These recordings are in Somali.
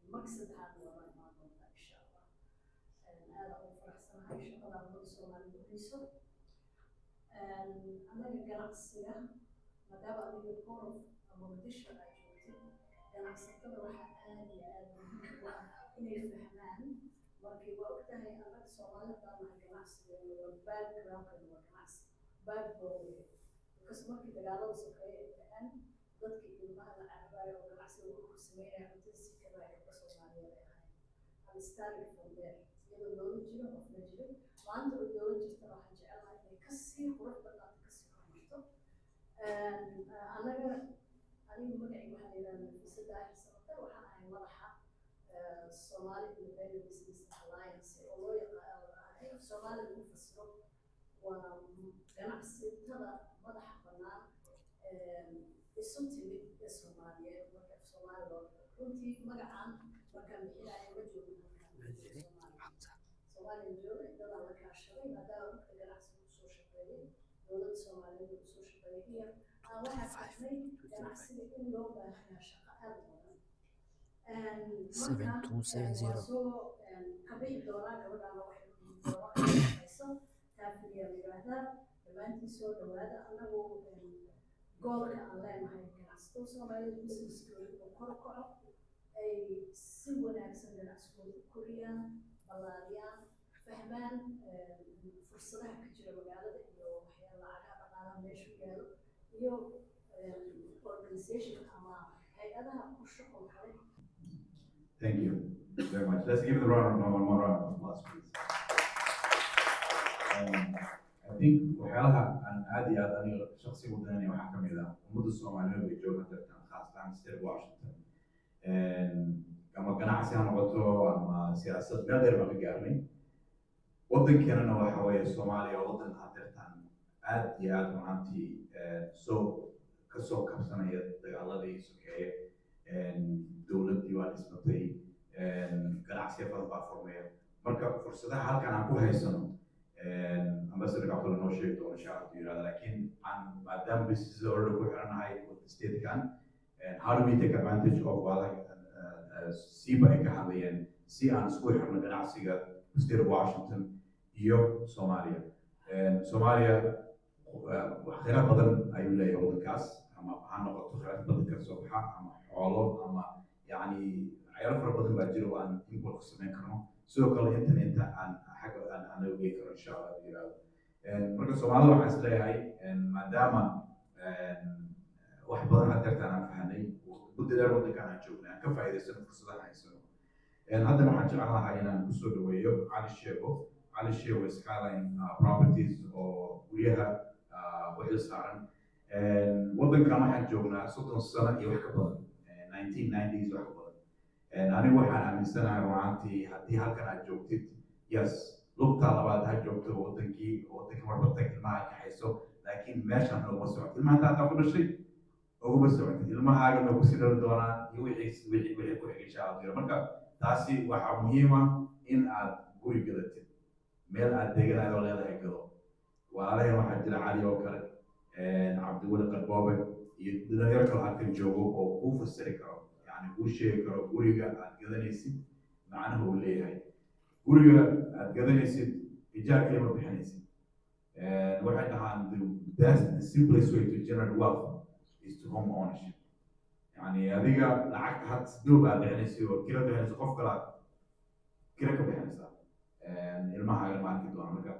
مقصد هذا والله ما ضمن إن شاء الله. هذا هو فرح سنة هاي شغلة نقصه مع البوليسو. أنا جناقصية ما دام أنا بكون مقدشة أجوتي جناقصية راح آدي إني فهمان markii waa ogtahay annaga Soomaalida baan ganacsiga iyo background-ka ganacsi background because markii dagaalada sokeeye ay dadkii ilmaha la carbayo oo ganacsiga ku sameeyay inta si kala ah ka Soomaaliyeed ay started from there iyadoo loo jiro qof ma jiro maanta oo loo jirto waxaan jecelahay inay ka sii qurux badan ka sii hormarto anigu magacayga waxaa yidhaahdaa saddex sano waxaan ahay madaxa Somali Independent Business Alliance oo loo yaqaan Somali lagu fasiro waa ganacsiga madaxa bannaan isu timid ee Soomaaliyeed marka Soomaaliya runtii magacaan markaan bixinayo ma joogo Soomaaliya jooga dad la kaashaday maadaama ganacsiga soo shaqeeyay dowladda Soomaaliyeed oo soo shaqeeyay waxaa fahmay ganacsiga in loo baahan yahay shaqo aad u badan 7270 kabixi doonaa gabadhaana waxay taafiliya yiraahdaa dhammaantii soo dhawaada anagu goolka aan leenahay ganacsato Soomaaliyeed businesskooda oo kor u kaco ay si wanaagsan ganacsigooda u koriyaan ballaariyaan fahmaan fursadaha ka jira magaalada iyo waxyaalaha dhaqaalaha meesha yaalo iyo organization ama hay'adaha ku shaqo kale. Thank you very much. Let's give the round one more round of applause, please. I think waxyaalaha aan aad iyo aad aniga shakhsi u daneynaya waxaa ka mid ah ummadda Soomaaliyeed way joogaan dadkan khaasatan state Washington ama ganacsi ha noqoto ama siyaasad meel dheer baan ka gaarnay waddankeenana waxa weeye Soomaaliya waddan hadeertaan aad iyo aad maantii kasoo kabsanaya dagaaladii sokeeye dowladdii waa dhismatay ganacsiya badan baa furmaya marka fursadaha halkan aan ku haysano ambassador Abdul noo sheegi doono insha Allah yiraahdo laakiin aan maadaama business order ku xiranahay state-kan how do we take advantage of siiba ay ka hadlayeen si aan isku xirno ganacsiga state of Washington iyo Soomaaliya Soomaaliya khayraad badan ayuu leeyahay waddankaas ama ha noqoto khayraad badan ka soo baxa ama xoolo ama yani waxyaalo fara badan baa jira oo aan import ku samayn karno sidoo kale internet aan xagga aan ogeyn karo insha Allah yiraahdo marka Soomaalida waxaan is leeyahay maadaama wax badan hadeertaan aan fahanay muddo dheer waddankan aan joognay aan ka faa'iidaysano fursadaha haysano haddana waxaan jeclaan lahaa inaan kusoo dhaweeyo cali sheego skyline properties oo guryaha wixii saaran waddankan waxaan joognaa 30 sano iyo wax ka badan 1990s wax ka badan anigu waxaan aaminsanahay runaantii haddii halkan aad joogtid yes lugtaa labaad ha joogto waddanka marbatag ilmaha kaxayso laakiin meeshaan uguma socoto ilmaha taataa ku dhashay uguma socotid ilmahaaga ma kusii dhali doonaan iyo wixii ku xigay insha Allah marka taasi waxaa muhiim ah in aad guri gadatid meel aad deegaan oo leedahay gado walaalahay waxaa jira cali oo kale cabdiweli qarboobe iyo dhalinyaro kale halkan joogo oo kuu fasiri karo yani kuu sheegi karo guriga aad gadanaysid macnaha uu leeyahay guriga aad gadanaysid ijaar kale ma bixinaysid waxay dhahaan the simplest way to generate wealth is to home ownership yani adiga lacagta had doob aad bixinaysid oo kira bixinaysid qof kale aad kira ka bixinaysaa ilmahaaga ma arki doona marka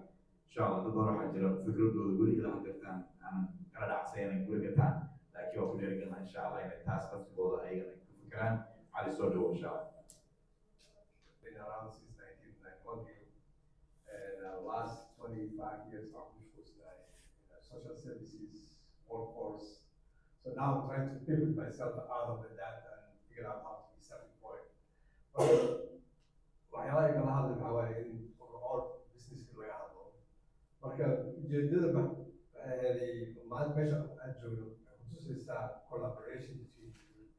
insha Allah dad badan waxaa jira fikradooda weli ilaa hadeertaan aan kala dhacsay inay guri gataan laakiin waa ku dheerigalnaa insha Allah inay taas laftigooda ayagana ku fikiraan cali soo dhawo insha Allah. Been around since 1991 and last 25 years our push was social services workforce. So now I'm trying to pivot myself out of that and figure out how to be self-employed. But waxyaalaha kala hadlay waxaa waaye in overall businesska laga hadlo marka ujeedada maanta meesha aan joogno waxay kutusaysaa collaboration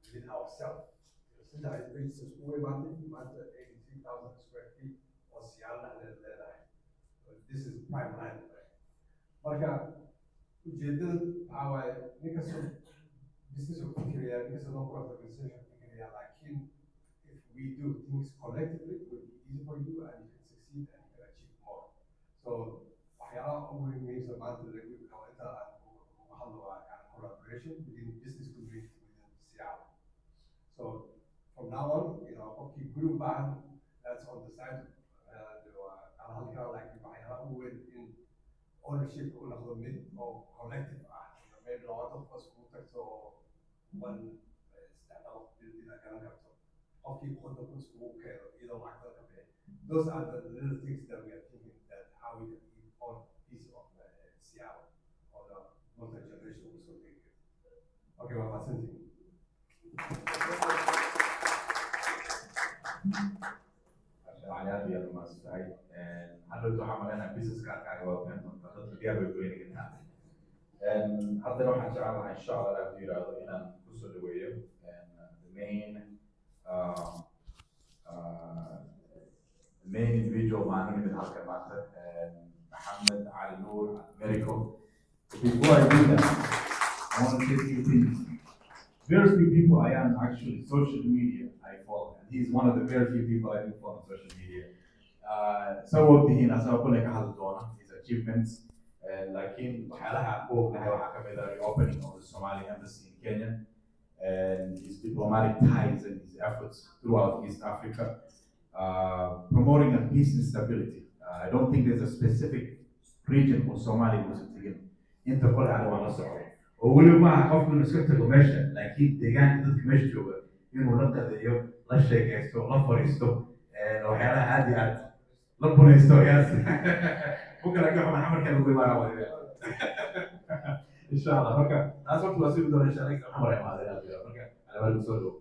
within ourselves saddex business ugu imaatay maanta 83,000 square feet oo siyaalo dhexdeed leedahay this is prime land marka ujeedada waxaa waaye ninkastoo business of Fikiria, business of non-profit organization of Fikiria, like if we do things collectively, it will be easy for you and you can succeed and you can achieve more. So waxyaalaha ugu muhiimsan maanta inta aan uga hadlo waa collaboration within business community within Seattle. So from now on, qofkii guri u baahan, that's on the side aan halka like waxyaalaha ugu weyn in ownership u noqdo mid oo collective ah. Maybe a lot of us who take so one step out in a kind of okay, what the first who care either like that. Those are the little things that we are thinking that how we can keep on piece of Seattle or the multi-generation also take it. Okay, well, that's something. على هذه المساعي حلو تحمل أنا business card كان واقعا تنتظر تجارب يقولين كده hadda waxaan jeclahay insha Allah la yiraahdo inaan ku soo dhaweeyo the main individual maana mid halkan maanta Mohammed Ali Noor Americo. Before I do that, I want to say a few things. Very few people I am actually social media I follow, and he's one of the very few people I do follow on social media. So what he has his achievements. لكن waxyaalaha koobnahay waxaa kamid ah reopening of the Somali embassy in Kenya and his diplomatic ties and his efforts throughout East Africa, promoting a peace and stability. I don't think there's a specific region for Somali Muslim inta kole aan wala socdo oo weli maaha qofku inuu iska tago meesha laakiin deegaanka dadka meesha jooga inuu la qadeeyo la sheekaysto la fariisto waxyaalaha aad iyo aad la bunaysto ممكن اجي احنا محمد كان بيقول معاه ان شاء الله marka taas waxtu waa sidoo insha Allah xamar ay maadeen marka ala wal soo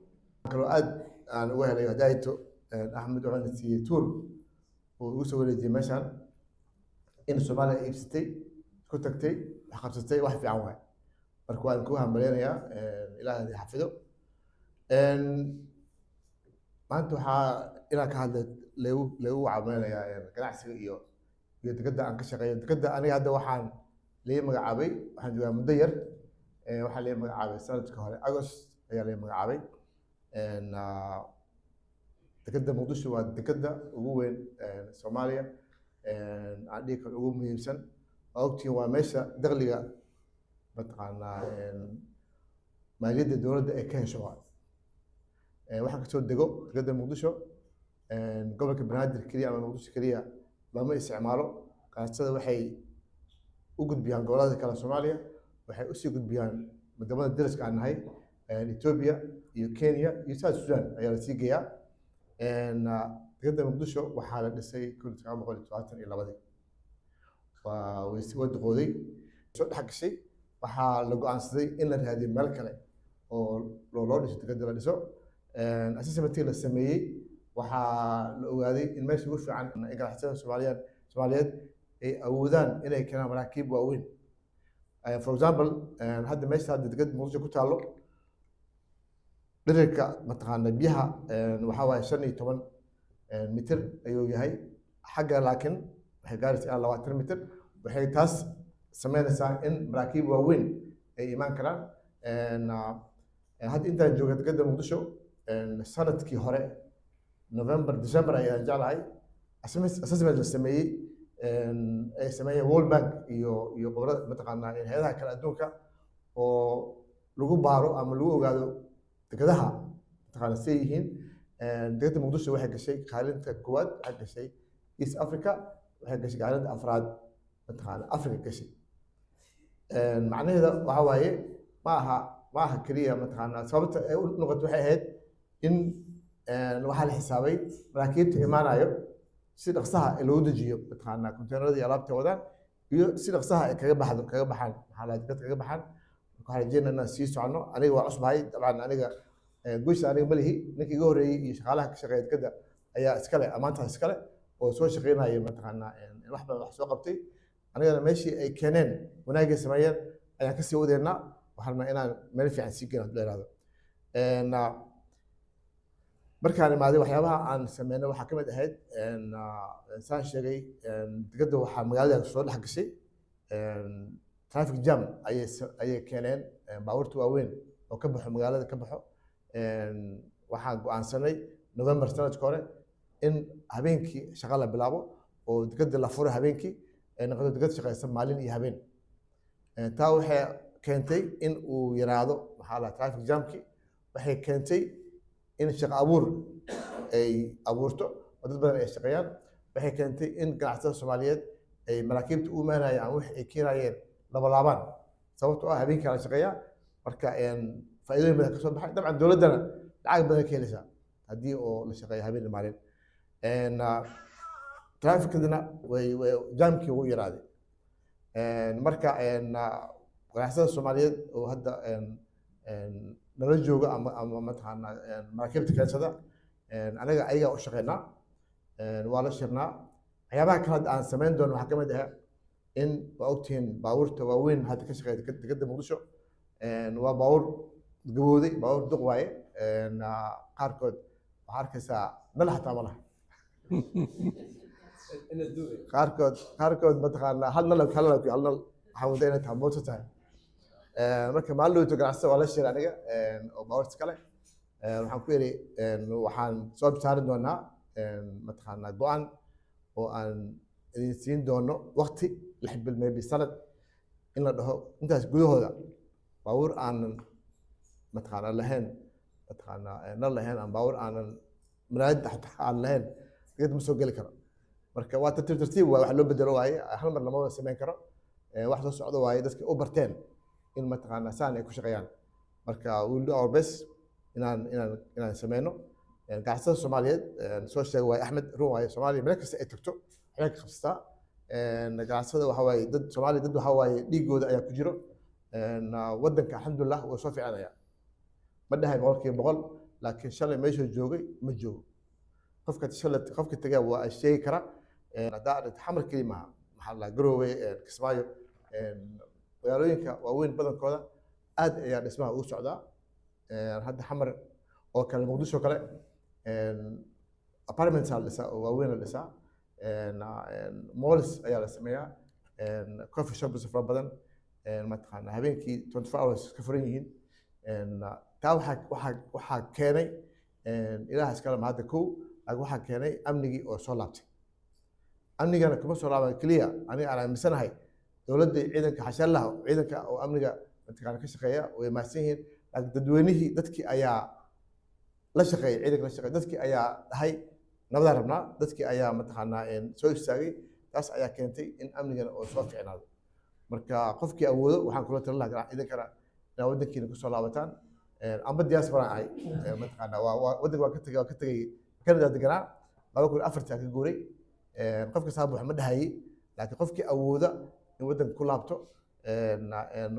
kalo aad aan ugu helay hadaayto Ahmed waxaan siiyay tour oo uu soo wareejiyay meeshan in Soomaaliya iibsatay ku tagtay wax qabsatay wax fiican waay marka waan ku hambaleynayaa Ilaahay xafido maanta waxa ila ka hadlay leeyahay caawinaya ganacsiga iyo dekada aan ka shaqeeyo dekada aniga hadda waxaan leeyahay magacaabay waxaan joogaa muddo yar waxaan leeyahay magacaabay sanadka hore August ayaa leeyahay magacaabay dekada Muqdisho waa dekada ugu weyn Soomaaliya aan dhihi karo ugu muhiimsan ogtiin waa meesha dakhliga mataqaanaa maaliyadda dowladda ay ka hesho waxaan kasoo dego dekada Muqdisho gobolka Banaadir kaliya ama Muqdisho kaliya lama isticmaalo qaasada waxay u gudbiyaan gobolada kale Soomaaliya waxay u sii gudbiyaan wadamada dariska aan nahay Ethiopia iyo Kenya iyo South Sudan ayaa la sii geeyaa dekada Muqdisho waxaa la dhisay 1972 waa wada qooday soo dhaxgashay waxaa la go'aansaday in la raadiyo meel kale oo loo dhiso dekada la dhiso assessment la sameeyay waxaa la ogaaday in meesha ugu fiican ay ganacsatada Soomaaliyeed ay awoodaan inay keenaan maraakiib waaweyn. For example, hadda meesha dekada Muqdisho ku taalo dhererka mataqaanaa biyaha waxa waaye 15 mitir ayuu yahay xagga laakiin waxay gaaraysaa 20 mitir waxay taas sameynaysaa in maraakiib waaweyn ay imaan karaan hadda intaan jooga dekada Muqdisho sanadkii hore November December ayaan jeclahay assessment la sameeyay ay sameeyay World Bank iyo qobrada mataqaanaa hay'adaha kala adduunka oo lagu baaro ama lagu ogaado dekadaha mataqaanaa say yihiin dekada Muqdisho waxay gashay kaalinta koowaad waxay gashay East Africa waxay gashay kaalinta afraad mataqaanaa Africa gashay macnaheedu waxa waaye ma aha kaliya mataqaanaa sababta ay u noqoto waxay ahayd in waxaa la xisaabay maraakiibta imaanayo si dhaqsaha loo dejiyo mataqaanaa konteenaradii alaabta wadaan iyo si dhaqsaha ay kaga baxaan maxaa la dadka kaga baxaan waxaan rajeynayaa inaan sii socono aniga waa cusbahay dabcan aniga goysha aniga malihi ninkii iga horeeyay iyo shaqaalaha ka shaqeeya dekada ayaa iskale amaantaas iskale oo soo shaqeynaya mataqaanaa wax badan wax soo qabtay anigana meeshii ay keeneen wanaagay sameeyeen ayaan kasii wadeynaa waxaan rabnaa inaan meel fiican sii geeno dheeraado markaan imaaday waxyaabaha aan sameynay waxaa ka mid ahayd saan sheegay dekada waxaa magaalada soo dhex gashay traffic jam ayay keeneen baabuurta waaweyn oo ka baxo magaalada ka baxo waxaan go'aansanay November sanadka hore in habeenkii shaqo la bilaabo oo dekedda la furo habeenkii ay noqoto deked shaqaysa maalin iyo habeen taa waxay keentay in uu yaraado maxaa la traffic jamki waxay keentay in shaqo abuur ay abuurto oo dad badan ay shaqeeyaan waxay keentay in ganacsatada Soomaaliyeed ay maraakiibta u imaanayaan wax ay keenayeen laabaan sababtoo ah habeenkii la shaqeeyaa marka faa'iidooyin badan ka soo baxay dabcan dowladdana lacag badan ka helaysaa haddii oo la shaqeeyo habeen iyo maalin trafficadina way jamkii ugu yaraaday marka ganacsatada Soomaaliyeed oo hadda nala jooga ama mataqaanaa maraakiibta keensada anaga ayaga u shaqeynaa waa la shirnaa waxyaabaha kale aan samayn doono waxaa ka mid ah in waa ogtihiin baabuurta waaweyn hadda ka shaqeeya dekedda Muqdisho waa baabuur gabowday baabuur duq waaye qaarkood waxaa arkaysaa nal xataa ma laha qaarkood mataqaanaa hal nal waxaa wada inay tahay mooto tahay marka maalin dhowto ganacsatada waa la shiray aniga oo baabuurta kale waxaan ku yidhi waxaan soo bisaarin doonaa mataqaanaa go'aan oo aan idin siin doono waqti 6 bil maybe sanad in la dhaho intaas gudahooda baabuur aanan mataqaanaa lahayn mataqaanaa nal lahayn aan baabuur aanan manaadid xataa aan lahayn deged ma soo geli karo marka waa tartiib waa wax loo bedelo waaye hal mar lama wada samayn karo wax soo socdo waaye dadka u barteen in mataqaanaa saan ay ku shaqeeyaan marka we'll do our best inaan sameyno ganacsatada Soomaaliyeed soo sheegay waaye Axmed run waaye Soomaaliya meel kasta ay tagto waxay ka qabsataa ganacsatada waxa waaye dad Soomaaliya dad waxa waaye dhiigooda ayaa ku jiro waddanka alxamdulillah wuu soo fiicanaya ma dhahay 100% laakiin shalay meesha joogay ma joogo qofka tagay waa sheegi kara hadaa xamar keli maaha maxaa la Garowe Kismaayo magaalooyinka waaweyn badankooda aad ayaa dhismaha ugu socdaa hadda xamar oo kale Muqdisho kale apartments la dhisaa oo waaweyn la dhisaa malls ayaa la sameeyaa coffee shops fara badan mataqaanaa habeenkii 24 hours ka furan yihiin taa waxaa keenay ilaah iskale ma hadda kow waxaa keenay amnigii oo soo laabtay amnigana kuma soo laaban kaliya aniga aan aaminsanahay dowladda ciidanka xashallaha ciidanka oo amniga mataqaanaa ka shaqeeya way maadsan yihiin laakiin dadweynihii dadkii ayaa la shaqeeyay ciidanka la shaqeeyay dadkii ayaa dhahay nabadaan rabnaa dadkii ayaa mataqaanaa soo istaagay taas ayaa keentay in amnigana oo soo fiicnaado marka qofkii awoodo waxaan kula talin lahaa ciidankana inaa waddankiina kusoo laabataan amba diaspora ahay mataqaanaa waddanka waa ka tegay Canada deganaa 2004 ka guuray qofka saabu wax ma dhahayay laakiin qofkii awooda in waddanka ku laabto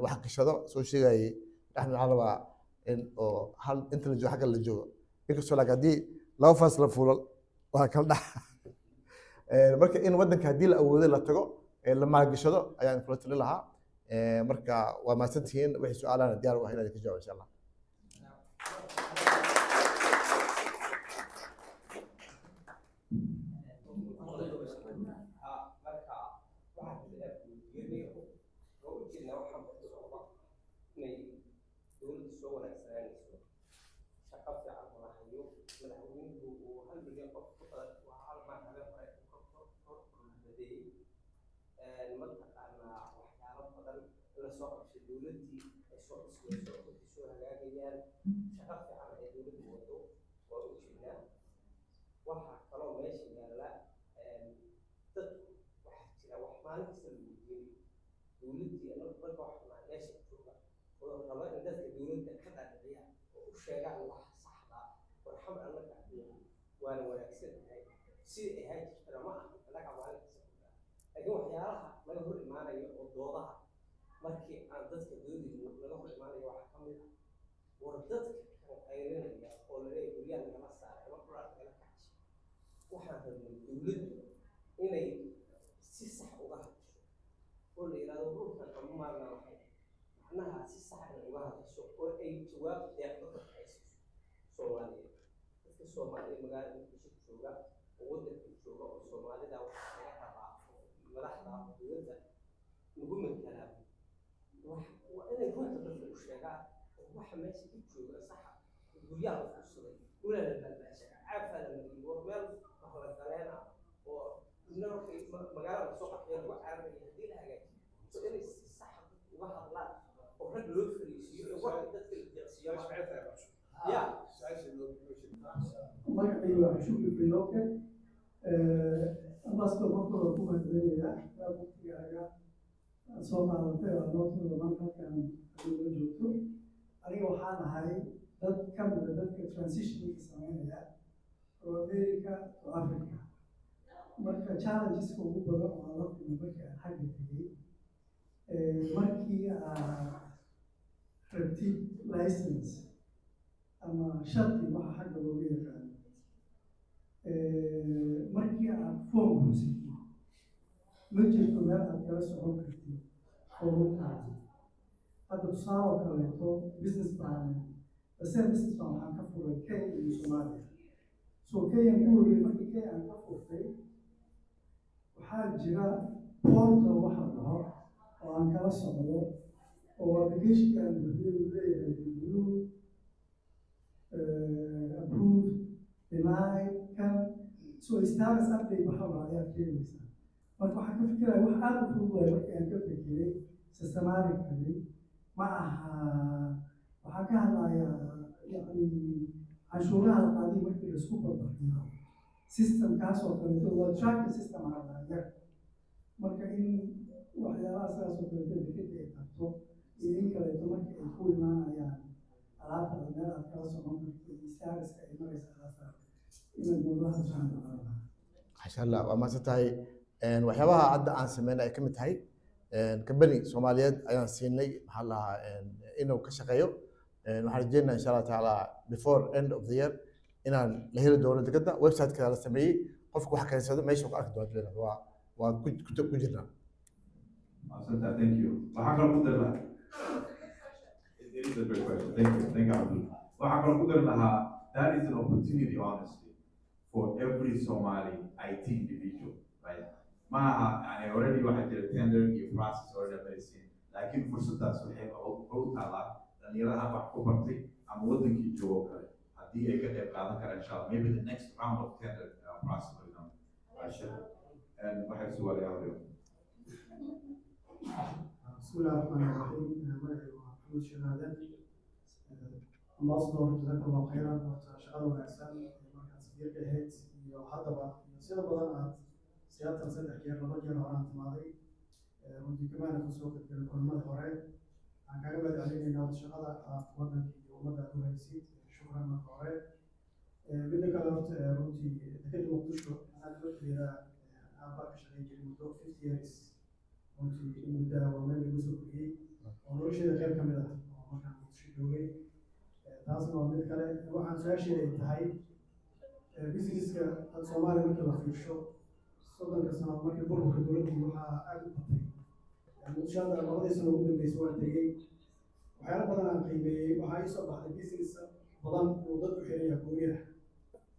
wax qishado soo sheegayay Axmed waxaa rabaa in oo hal inta la joogo xagga la joogo inkastoo laakiin haddii laba faas la fuulo waa kala dhax marka in waddanka haddii la awoodo la tago la maalgashado ayaan kula talin lahaa marka waa mahadsantihiin wixii su'aalaana diyaar u ah inaad ka jawaabo insha allah waxa meesha ku jooga saxa guryaha la fursaday dhulana la baashay caafana la yiri war meel hore galeena oo magaalada soo qaxay lagu caawiyo hadii la hagaajiyo so inay si sax uga hadlaan oo rag loo fariisiyo ee wax dadka la jeexsiyo ya magacayga waa shukri biloke ambassador marka hore ku mahadcelinayaa waqtigaaga soo qaadatay oo nootooda maanta halkan adiga joogto aniga waxaan ahay dad ka mid a dadka transitionka sameynaya oo America to Africa marka challengeska ugu badan oo la kulmay markii aan xagga tegey markii rabtid license ama sharti waxa xagga looga yaqaan markii aad form buuxisay ma jirto meel aad kala socon kartid formkaasi hadda tusaale kaleeto business plan business plan waxaan ka furay Kenya iyo Soomaaliya so Kenya guuriyay markii Kenya aan ka furtay waxaa jira portal waxa la dhaho oo aan kala socdo oo application-kan wuxuu leeyahay review approved denied kan so status update waxa la ayaa keenaysa marka waxaan ka fikirayaa wax aad u fudud waaye markii aan ka fikiray systematically ma aha waxaan ka hadlayaa yacni canshuuraha la qaadiy markii la isku barbardhigo systemkaas oo kaleeto waa tracking system hadlaya marka in waxyaalaha sidaas oo kaleeto dekeda ay qabto iyo in kaleeto markii ay ku imaanayaan alaabta meel aad kala socon karto iyo statuska ay maraysa alaabta inaad noolaha jeclaan masha Allah waa mahadsan tahay waxyaabaha hadda aan sameynay ay ka mid tahay company Soomaaliyeed ayaan siinay maxaa lahaa inuu ka shaqeeyo waxaan rajeynayaa insha Allah taala before end of the year inaan la heli doono dekeda website-ka la sameeyey qofku wax keensado meesha ku arki doonto waa ku jirnaa Asante, thank you. Waxaa kaloo ku dari lahaa it is a great question. Thank you, Abdul. Waxaa kaloo ku dari lahaa that is an opportunity honestly for every Somali IT individual, right? Maaha yani already waxaa jira tender iyo process already medicine laakiin fursadaas waxay u taalaa dhalinyarada wax ku bartay ama wadankii joogo kale haddii ay ka qayb qaadan karaan insha Allah maybe the next round of tender process for example and waxay su'aalayaa بسم الله الرحمن الرحيم magacaygu waa maxamuud shanaadaan ambassador jazaaka allahu khayran horta shaqada wanaagsan markaad safiirka ahayd iyo haddaba iyo sida badan aad siyaatan 3 jeer 2 jeer horaan timaaday runtii kamaana kasoo qeybgalay kulamada hore aan kaaga mahadcelinaynaa shaqada aad wadanka iyo ummadda aad u haysid shukran marka hore midda kale horta runtii dekeda muqdisho anaa loo xiriiraa aan baa ka shaqeyn jiray muddo 50 years runtii muddo waa meel lagu soo koriyey oo nolosheeda qayb ka mid ah oo markaan muqdisho joogay taasna waa mid kale waxaan su-aasheeda ay tahay businesska dad Soomaaliya markii la fiirsho 30 sano markii burburka dowladdii waxaa aad u batay muqdisho hadda 2 sano ugu dambeysay waa tegey waxyaalo badan aan qiimeeyey waxaa ii soo baxday business badan uu dad u xiraya gooniyaha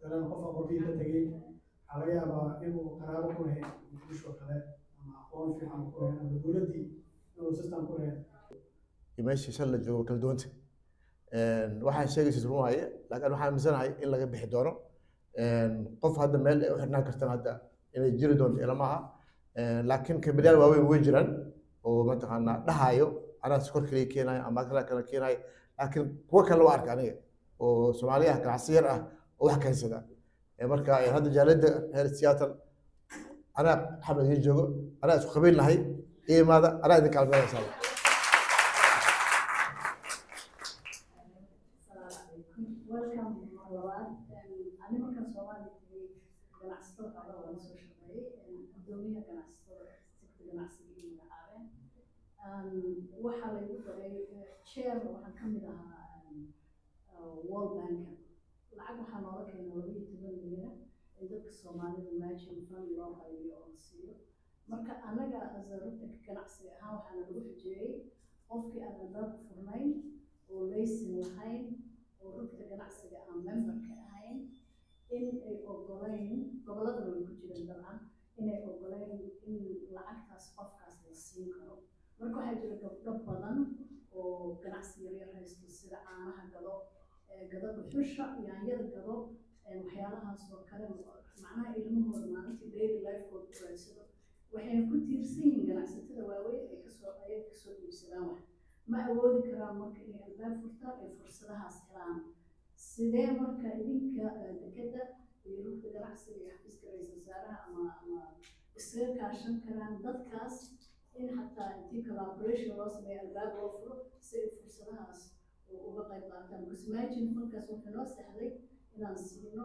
dalan qof aqoontii ka tegey waxaa laga yaabaa inuu qaraabo ku lahayn muqdisho kale ama aqoon fiican ku lahayn ama dowladdii inuu system ku lahayn meeshii shan la joogo kala duwanta waxaan sheegaysa run waaye laakiin waxaan aaminsanahay in laga bixi doono qof hadda meel ay u xirnaan kartaan hadda inay jiri doonto ilama aha laakiin kabilyaal waaweyn way jiraan oo mataqaanaa dhahayo anaa sokor kaliya keenayo ama kala kala keenayo laakiin kuwa kale waa arka aniga oo Soomaaliya ganacsi yar ah oo wax keensada marka hadda jaalada heer Seattle anaa xabad ii joogo anaa isku qabiil nahay iimaada anaa idin kaalmeeya insha Allah welcome Marwan. Ani markaan Soomaaliya tegay ganacsatada qaar waan soo shaqeeyay gudoomiyaha ganacsatada sekta ganacsiga iyo magacaabeen waxaa lagu daray chair waxaan ka mid ahaa World Bank lacag waxaa noola keenay 12 milyan in dadka Soomaalida matching fund loo qaybiyo oo la siiyo marka anaga azarta ganacsiga ahaan waxaa lagu xijiyay qofkii aan albaab furnayn oo laysin lahayn oo rugta ganacsiga aan memberka ahayn in ay ogoleyn gobolada way ku jiraan dabcan inay ogoleyn in lacagtaas qofkaas la siin karo marka waxaa jira gabdho badan oo oo ganacsi yaryar haysto sida caanaha gado gado dhuxusha yaanyada gado waxyaalahaas oo kale macnaha ilmahooda maalintii daily lifekooda u raadsado waxay ku tiirsan yihiin ganacsatada waaweyn ay kasoo iibsadaan wax ma awoodi karaan marka inay albaab furtaan ay fursadahaas helaan sidee marka idinka dekeda iyo rugta ganacsiga iyo xafiiska ra-iisul wasaaraha ama isaga kaashan karaan dadkaas in xataa intii collaboration loo sameeyo albaab loo furo si ay fursadahaas uga qayb qaataan because imagine markaas wuxuu noo sahlay inaan siino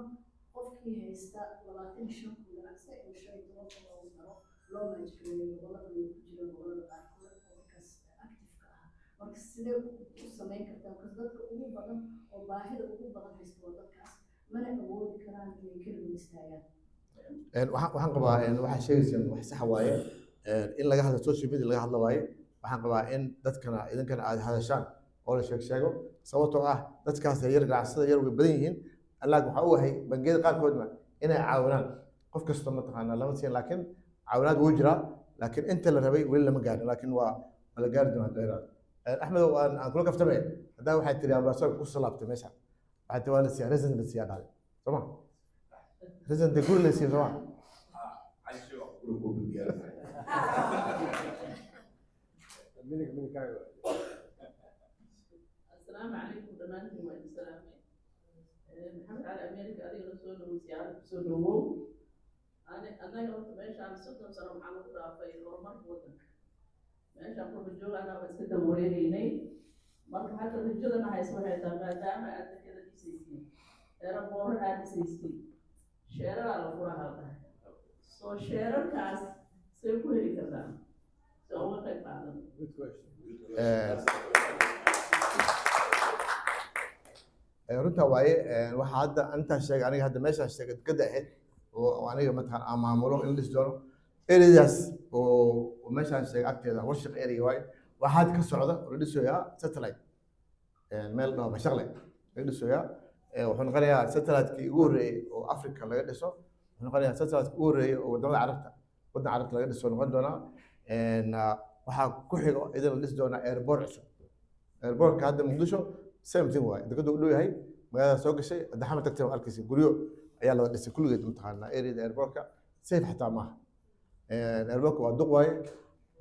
qofkii haysta 25 kun ganacsi in 15 loogu daro loo maajgareeyo gobolada ku jira gobolada qaarkood oo markaas active-ka ah marka sidee u samayn kartaa because dadka ugu badan oo baahida ugu badan haysta waa dadkaas mana awoodi karaan inay keligood istaagaan waxaan qabaa waxaa sheegaysa wax sax waaye in laga hadlo social media laga hadlo waaye waxaan qabaa in dadkana idinkana aad hadashaan oo la sheego sababtoo ah dadkaas yar ganacsada yar way badan yihiin allaag waxaa u ahay bangiyada qaarkoodna inay caawinaan qof kasta mataqaanaa lama siin laakiin caawinaad wuu jiraa laakiin inta la rabay weli lama gaarin laakiin waa la gaari doonaa dheeraad axmedow aan kula kaftamay haddaa waxay tiri ambaasador ku salaabtay meesha waxay tiri waa la siiyaa resident la siiyaa dhacday sooma resident de guri la siiya sooma السلام عليكم دمانتي وين سلامي محمد على أمريكا أدي رسول وزيارة سلوه أنا قلت ماشي عن 6 سنة محمد رافي ورمر بودك ماشي أقول بالجول أنا بس كده موريني مرة حتى الرجال أنا هيسوي هذا ما دام أنت كده دي سيستم أنا مور هذا سيستم شير على فورا هذا so شير كاس سيكون هيك كذا so أول شيء بعدين Good question. runta waaye waxa hadda intaan sheegay aniga hadda meeshaan sheegay dekada ahayd oo aniga mataqaan aan maamulo in la dhisi doono areas oo meeshaan sheegay agteeda warshaq area waaye waxaa ka socda oo la dhisayaa satellite meel dhao bashaqle laga dhisayaa wuxuu noqonayaa satellite-kii ugu horreeyey oo Africa laga dhiso wuxuu noqonayaa satellite ugu horreeyey oo wadamada carabta laga dhiso noqon doonaa waxaa ku xigo idin la dhisi doonaa airport cusub airportka hadda muqdisho same thing waaye dekada u dhow yahay magaalada soo gashay hadda xamar tagtay oo arkaysa guryo ayaa laga dhisay kulligeed mataqaanaa areada airportka safe xataa maaha airportka waa duq waaye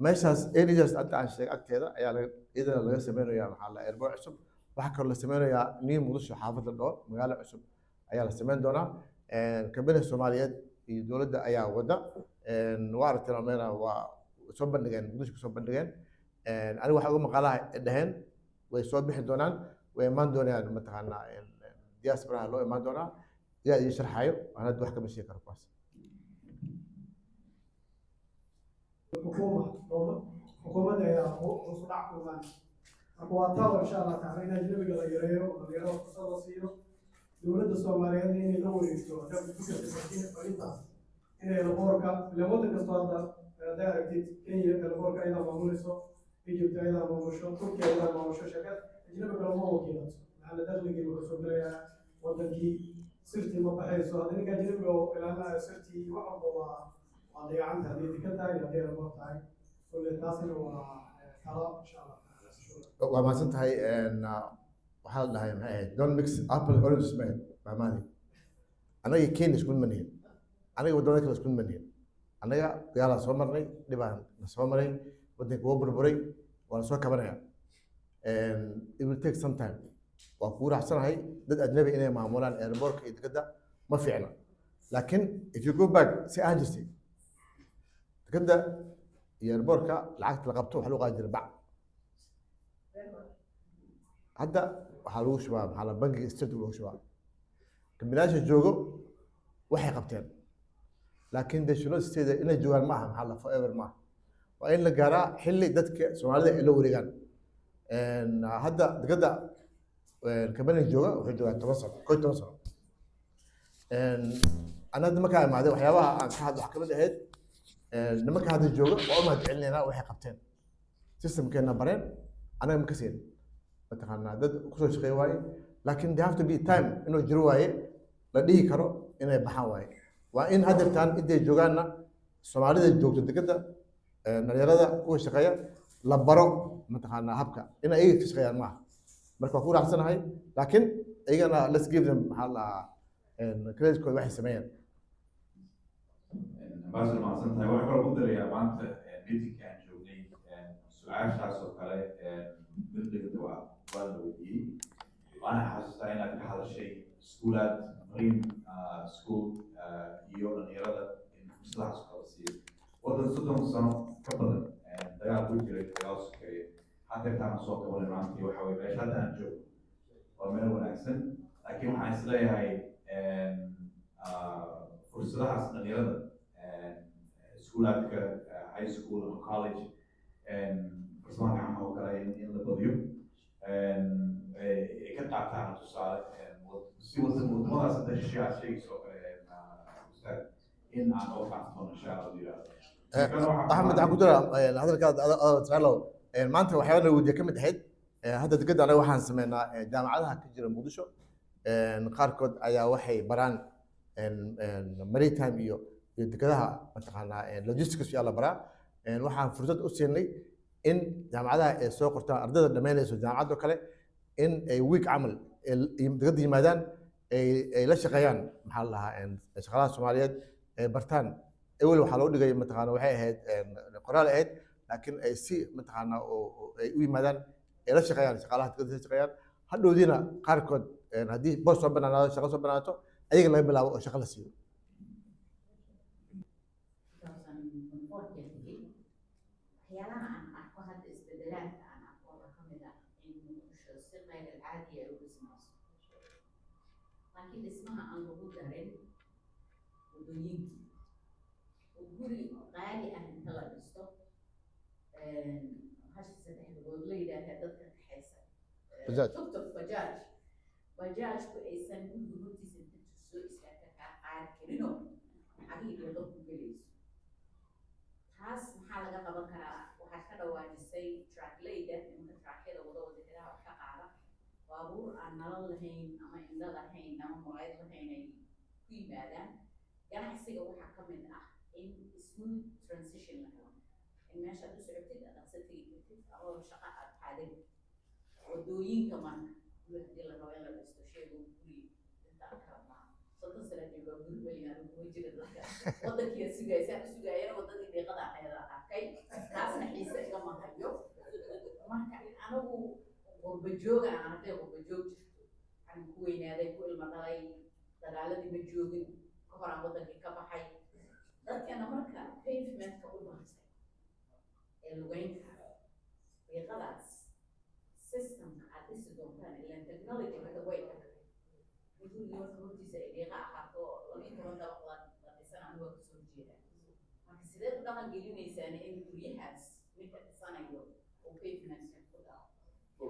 meeshaas areas hadda aan sheegay agteeda ayaa idana laga sameynayaa maxaa la airport cusub waxaa kaloo la sameynayaa new muqdisho xaafadda dhoo magaalo cusub ayaa la sameyn doonaa kabinada soomaaliyeed iyo dowladda ayaa wada waa aragteen meena waa soo bandhigeen muqdisho kusoo bandhigeen aniga waxaa uga maqaalaha dhaheen way soo bixi doonaan way imaan doonayaan mataqaanaa diasporaha loo imaan doonaa yaa ii sharxayo aan hadda wax kama sheegi karo kuwaas xukuumadda ayaa hoos u dhac ku imaan marka waa taabo insha allah taala in ajnabiga la yareeyo dhalinyarada fursad la siiyo dowladda soomaaliyeedna inay la wareegto intaas inay laboorka ilan waddan kastoo hadda hadday aragtid kenya laboorka ayadaa maamulayso Egypt ayadaa maamusho Turkiya ayadaa maamusho shirkad ajnabi kale ma wakiilato maxaa dakhligii wuxuu soo gelayaa waddankii sirtii ma baxayso hadda ninka ajnabiga oo ilaalinaya sirtii wax walba waa dayacanta haddii dekan tahay haddii laboor tahay kulle taasina waa talo insha allah waa mahadsan tahay waxaa la dhahay maxay ahayd don't mix apple orange man maamaadi anaga kenya isku ma nihin anaga wadamada kale isku ma nihin anaga dagaalaa soo marnay dhibaan na soo maray waddanka wuu burburay waa la soo kabanaya it will take some time waa kugu raacsanahay dad ajnabi inay maamulaan airportka iyo dekada ma fiicna laakiin if you go back si aan jirtay dekada iyo airportka lacagta la qabto waxaa lagu qaadi jiray bac hadda waxaa lagu shubaa maxaa la bankiga state lagu shubaa kambilaasha joogo waxay qabteen laakiin de shulada state inay joogaan ma aha maxaa la forever maaha waa in la gaaraa xilli dadka soomaalida ay la wareegaan hadda dekada kambaniga jooga wuxuu joogaa 10 sano 11 sano ana hadda markaa imaaday waxyaabaha aan ka hadlo wax kamid ahayd nimanka hadda jooga waa u mahadcelinaynaa waxay qabteen systemkeena bareen anaga ma ka siin mataqaanaa dad kusoo shaqeey waaye laakiin they have to be time inuu jiro waaye la dhihi karo inay baxaan waaye waa in haddeertaan intay joogaanna soomaalida joogto dekada dhalinyarada kuwa shaqeeya la baro mataqaanaa habka inay iyaga ka shaqeeyaan maaha marka waa ku raacsanahay laakiin iyagana let's give them maxaa la dhahaa credit-kooda waxay sameeyaan ambassador mahadsan tahay waxaan kaloo ku darayaa maanta meetingka aan joognay su-aashaas oo kale degdegda waa la weydiiyey waana xasuustaa inaad ka hadashay iskuulaad marine school iyo dhalinyarada in fursadahaas kala siiyo waddan 30 sano ka badan dagaal ku jiray dagaal sokeeye hadeertaana soo qabanay maantii waxa weye meesha hadda aan joogo waa meel wanaagsan laakiin waxaan isleeyahay fursadahaas dhalinyarada iskuulaadka high school ama college farsamaha gacmaha oo kale in la badiyo ay ka qaataan tusaale si wadamadaas hadda shisheeyaad sheegaysa oo kale ustaad in aan oo qaaftoon insha allah yiraahdo axmed waxaan ku jira hadalkaad traalo maanta waxyaabana weydiya ka mid ahayd hadda degada anaga waxaan sameynaa jaamacadaha ka jira muqdisho qaarkood ayaa waxay baraan maritime iyo dekedaha mataqaanaa logistics yaa la baraa waxaan fursad u siinay in jaamacadaha ay soo qortaan ardayda dhammaynayso jaamacad oo kale in ay week camal degada yimaadaan ay la shaqeeyaan maxaa la dhahaa shaqaalaha soomaaliyeed ay bartaan awel waxaa loo dhigay mataqaana waxay ahayd qoraal ahayd laakiin ay si mataqaana ay u yimaadaan ay la shaqeeyaan shaqaalaha degada la shaqeeyaan hadhowdiina qaarkood haddii boos soo banaanaado shaqo soo banaato ayaga laga bilaabo oo shaqo la siiyo waxyaalaha aan arko hadda isbedelaadka aan arko waxaa ka mid ah in muqdisho si qayr alcaadi ay u dhismayso laakiin dhismaha aan lagu darin wadooyinkii oo guri qaali ah inta la dhisto hashi 3 lugood la yidhaahdaa dadka kaxaysa tugtug bajaajku aysan guriga hortiisa inta soo istaagta kaa qaadi karinoo lacagihii iyo dadku gelayso taas maxaa laga qaban karaa waxaad ka dhawaajisay trackleyda nimanka trackyada wada dekedaha wax ka qaada baabuur aan nalal lahayn ama indho lahayn ama muraayad lahayn ay ku yimaadaan ganacsiga waxaa ka mid ah in smooth transition la helo in meeshaad u socotid aad dhaqso tegi kartid adoo shaqo aad xaadan wadooyinka marka guri haddii la rabo in la dhisto sheego guri inta karabnaa 30 sano joogaa guri weligaan kuma jira dadka waddankiia sugaysaa u sugaayana waddadii deeqada aheeda arkay taasna xiise igama hayo marka anigu qurba jooga aan hadday qurba joog jirto waxaan ku weynaaday ku ilma dhalay dagaaladii ma joogin ka hor aan waddankii ka baxay dadkana marka pavementka u bahtay ee lugeyn kara deeqadaas systemka aad dhisi doontaan ilaan technology hadda way tagtay guriga marka hortiisa ay deeqa ahaato 12 dabaq la dhisan aniga kasoo jeeda marka sideed u dhaqan gelinaysaan in guryahaas ninka dhisanayo oo pavementka ku dhaco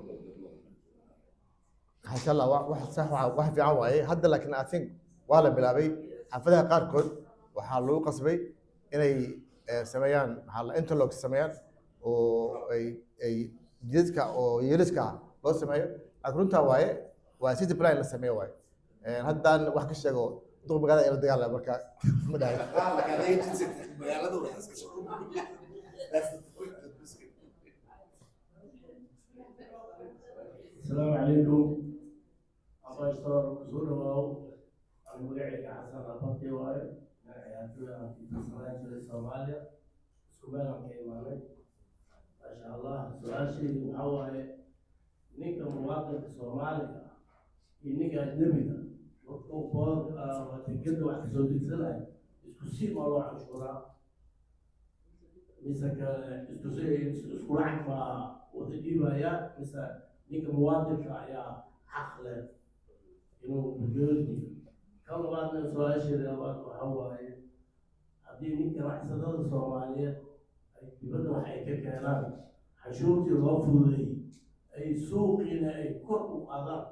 masha allah wax sax wax fiican waaye hadda laakiin I think waa la bilaabay xaafadaha qaarkood waxaa lagu qasbay inay sameeyaan maxaa la interlock sameeyaan oo ay jidadka oo yariska loo sameeyo laakiin runtaa waaye waa city plan la sameeyo waaye haddaan wax ka sheego duq magaalada ila dagaala marka ma dhahay السلام عليكم الله يستر كسور واو أنا مقعد حسن ربطي واي يعني في صناعة الصومالية سكوبانا كيماني ما شاء الله سؤال شيء محاولة نيك مواطن الصومالي نيك أجنبي وقفوا وتجد واحد سعودي سنة اسكسي موضوع عشورة مثلا اسكسي ما وتجيبها يا مثلا ninka muwaadinka ayaa xaq leh inuu majority ka labaadna su-aasheeda labaad waxaa waaye haddii nin ganacsadada soomaaliyeed ay dibadda wax ay ka keenaan xashuurtii loo fududeeyey ay suuqiina ay kor u qaadaan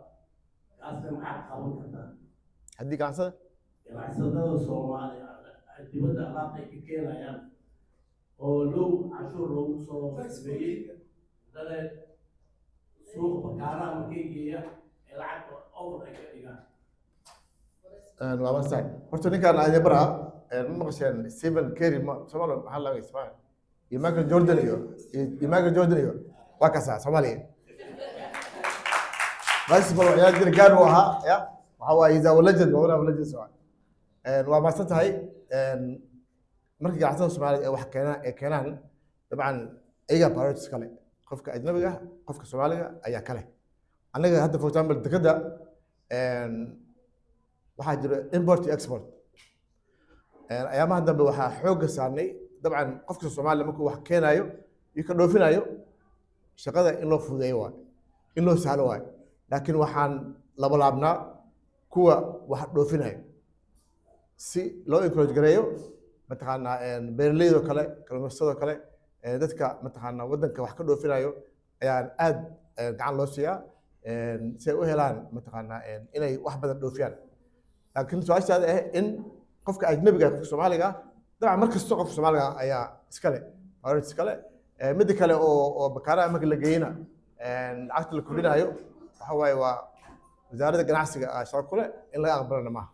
kaasna maxaad qaban kartaa haddii ganacsadada soomaaliya dibadda alaabta ay ka keenayaan oo low cashuur loogu soo sameeyey dale suuq bakaaraha markay geeya ee lacagta over ay ka dhigaan waa masaay horta ninkaan adeebara ma maqasheen Stephen Curry Soomaaliya maxaa laga ismaa iyo Michael Jordan iyo Michael Jordan iyo waa kaasa Soomaaliya basketball ciyaar jira gaar u ahaa ya waxa waaye is a legend waa una legend soo waa maasan tahay markii ganacsatada Soomaaliyeed wax keenaan dabcan ayaga priorities kale qofka ajnabiga qofka Soomaaliga ayaa kale anaga hadda for example dekada waxaa jira import iyo export ayaamaha dambe waxaa xoogga saarnay dabcan qofka Soomaaliya markuu wax keenayo iyo ka dhoofinayo shaqada in loo fududeeyo waa in loo sahlo waa laakiin waxaan laba laabnaa kuwa wax dhoofinayo si loo encourage gareeyo mataqaanaa beeraleyda kale kalluumaysatada kale dadka mataqaanaa waddanka wax ka dhoofinayo ayaan aad gacan loo siiyaa si ay u helaan mataqaanaa inay wax badan dhoofiyaan laakiin su-aashaada ah in qofka ajnabiga qofka Soomaaliga dabcan mar kasta qofka Soomaaliga ayaa iskale priority iskale mid kale oo bakaaraha marka la geeyna lacagta la kordhinayo waxa waaye waa wasaaradda ganacsiga shaqo kule in laga aqbalana maaha